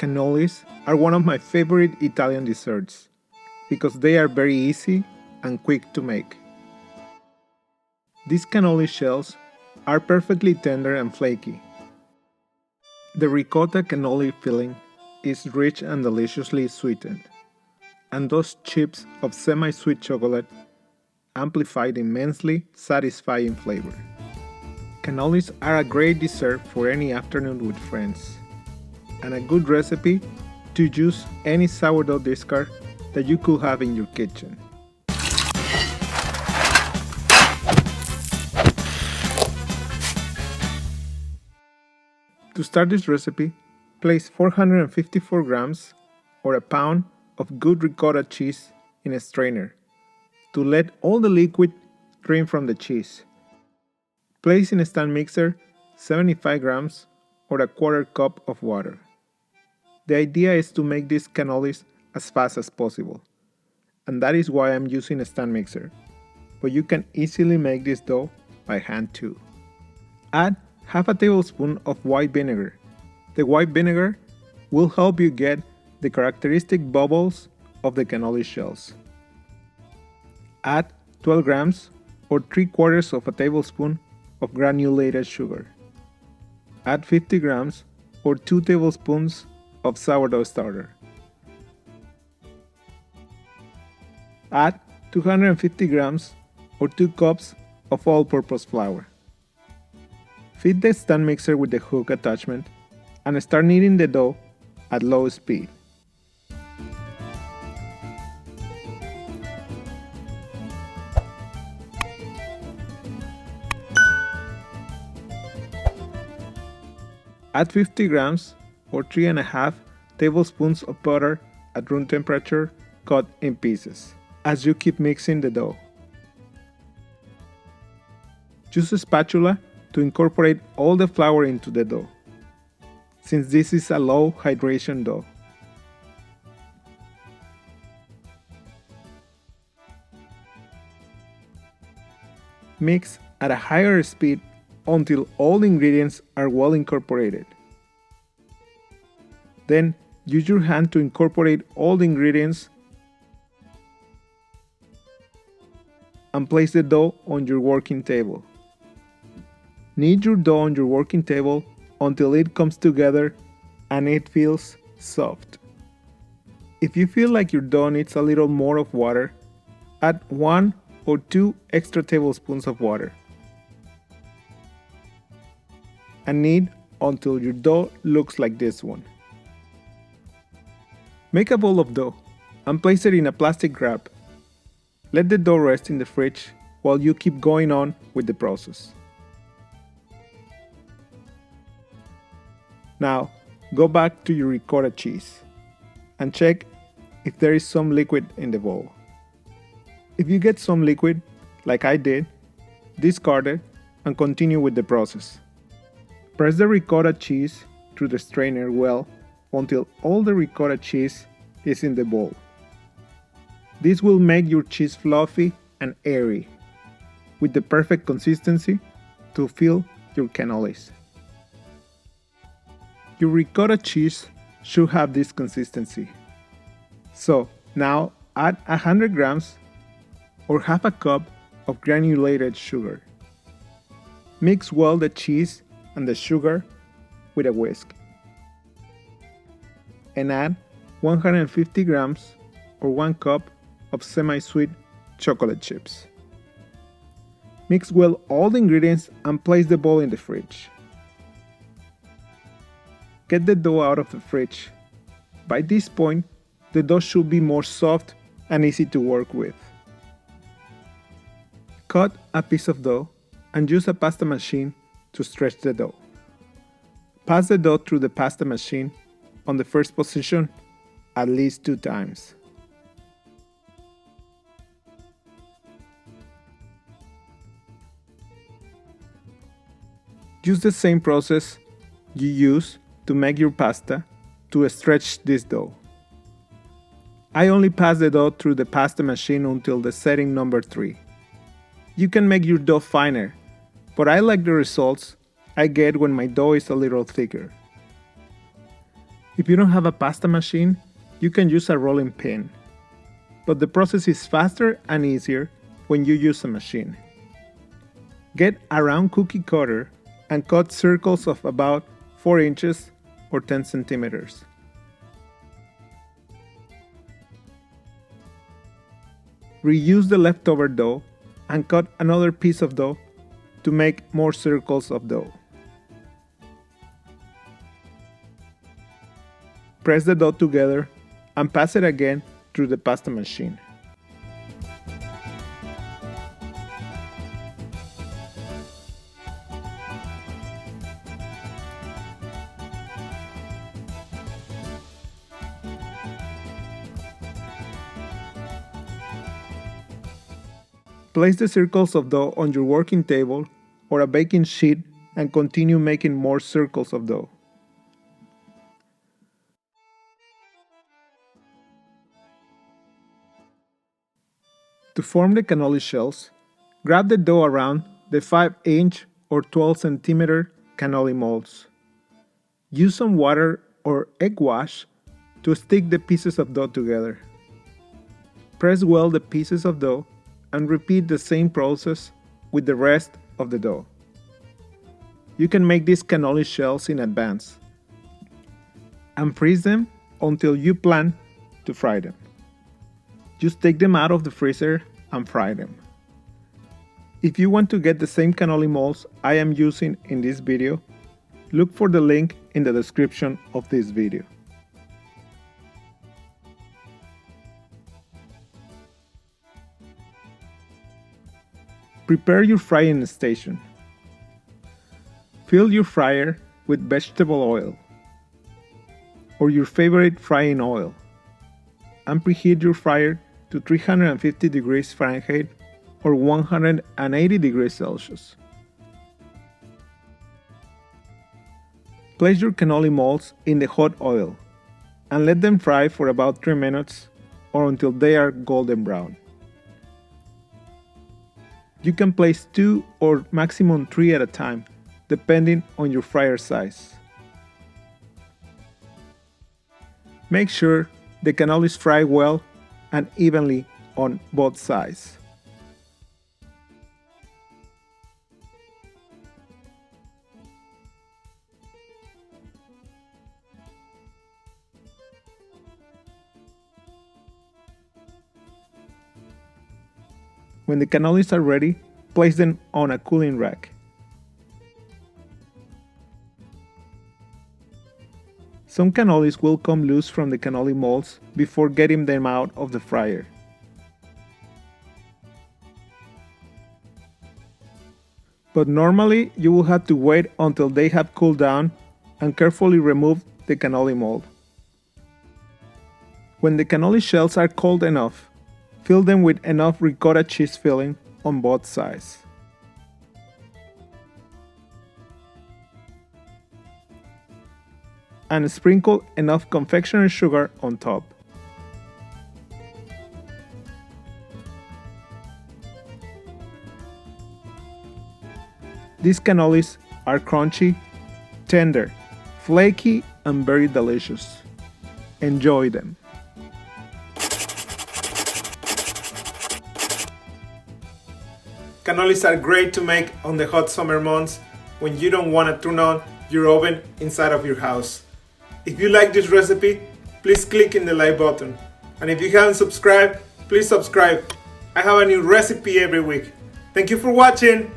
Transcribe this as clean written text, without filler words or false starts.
Cannolis are one of my favorite Italian desserts because they are very easy and quick to make. These cannoli shells are perfectly tender and flaky. The ricotta cannoli filling is rich and deliciously sweetened, and those chips of semi-sweet chocolate amplify the immensely satisfying flavor. Cannolis are a great dessert for any afternoon with friends, and a good recipe to use any sourdough discard that you could have in your kitchen. To start this recipe, place 454 grams or a pound of good ricotta cheese in a strainer to let all the liquid drain from the cheese. Place in a stand mixer 75 grams or a quarter cup of water. The idea is to make these cannolis as fast as possible, and that is why I'm using a stand mixer, but you can easily make this dough by hand too. Add half a tablespoon of white vinegar. The white vinegar will help you get the characteristic bubbles of the cannoli shells. Add 12 grams or 3/4 of a tablespoon of granulated sugar. Add 50 grams or 2 tablespoons of sourdough starter. Add 250 grams or 2 cups of all-purpose flour. Feed the stand mixer with the hook attachment and start kneading the dough at low speed. Add 50 grams or 3.5 tablespoons of butter at room temperature cut in pieces as you keep mixing the dough. Use a spatula to incorporate all the flour into the dough, since this is a low hydration dough. Mix at a higher speed until all the ingredients are well incorporated. Then use your hand to incorporate all the ingredients and place the dough on your working table. Knead your dough on your working table until it comes together and it feels soft. If you feel like your dough needs a little more of water, add 1 or 2 extra tablespoons of water. And knead until your dough looks like this one. Make a bowl of dough and place it in a plastic wrap. Let the dough rest in the fridge while you keep going on with the process. Now, go back to your ricotta cheese and check if there is some liquid in the bowl. If you get some liquid, like I did, discard it and continue with the process. Press the ricotta cheese through the strainer well until all the ricotta cheese is in the bowl. This will make your cheese fluffy and airy, with the perfect consistency to fill your cannolis. Your ricotta cheese should have this consistency. So now add 100 grams or half a cup of granulated sugar. Mix well the cheese and the sugar with a whisk. And add 150 grams or 1 cup of semi-sweet chocolate chips. Mix well all the ingredients and place the bowl in the fridge. Get the dough out of the fridge. By this point, the dough should be more soft and easy to work with. Cut a piece of dough and use a pasta machine to stretch the dough. Pass the dough through the pasta machine on the first position at least 2 times. Use the same process you use to make your pasta to stretch this dough. I only pass the dough through the pasta machine until the setting number 3. You can make your dough finer, but I like the results I get when my dough is a little thicker. If you don't have a pasta machine, you can use a rolling pin. But the process is faster and easier when you use a machine. Get a round cookie cutter and cut circles of about 4 inches or 10 centimeters. Reuse the leftover dough and cut another piece of dough to make more circles of dough. Press the dough together and pass it again through the pasta machine. Place the circles of dough on your working table or a baking sheet and continue making more circles of dough. To form the cannoli shells, grab the dough around the 5-inch or 12 centimeter cannoli molds. Use some water or egg wash to stick the pieces of dough together. Press well the pieces of dough and repeat the same process with the rest of the dough. You can make these cannoli shells in advance and freeze them until you plan to fry them. Just take them out of the freezer and fry them. If you want to get the same cannoli molds I am using in this video, look for the link in the description of this video. Prepare your frying station. Fill your fryer with vegetable oil or your favorite frying oil and preheat your fryer to 350 degrees Fahrenheit or 180 degrees Celsius. Place your cannoli molds in the hot oil and let them fry for about 3 minutes or until they are golden brown. You can place 2 or maximum 3 at a time, depending on your fryer size. Make sure the cannolis fry well and evenly on both sides. When the cannolis are ready, place them on a cooling rack. Some cannolis will come loose from the cannoli molds before getting them out of the fryer. But normally you will have to wait until they have cooled down and carefully remove the cannoli mold. When the cannoli shells are cold enough, fill them with enough ricotta cheese filling on both sides. And sprinkle enough confectioner's sugar on top. These cannolis are crunchy, tender, flaky, and very delicious. Enjoy them. Cannolis are great to make on the hot summer months when you don't want to turn on your oven inside of your house. If you like this recipe, please click in the like button. And if you haven't subscribed, please subscribe. I have a new recipe every week. Thank you for watching.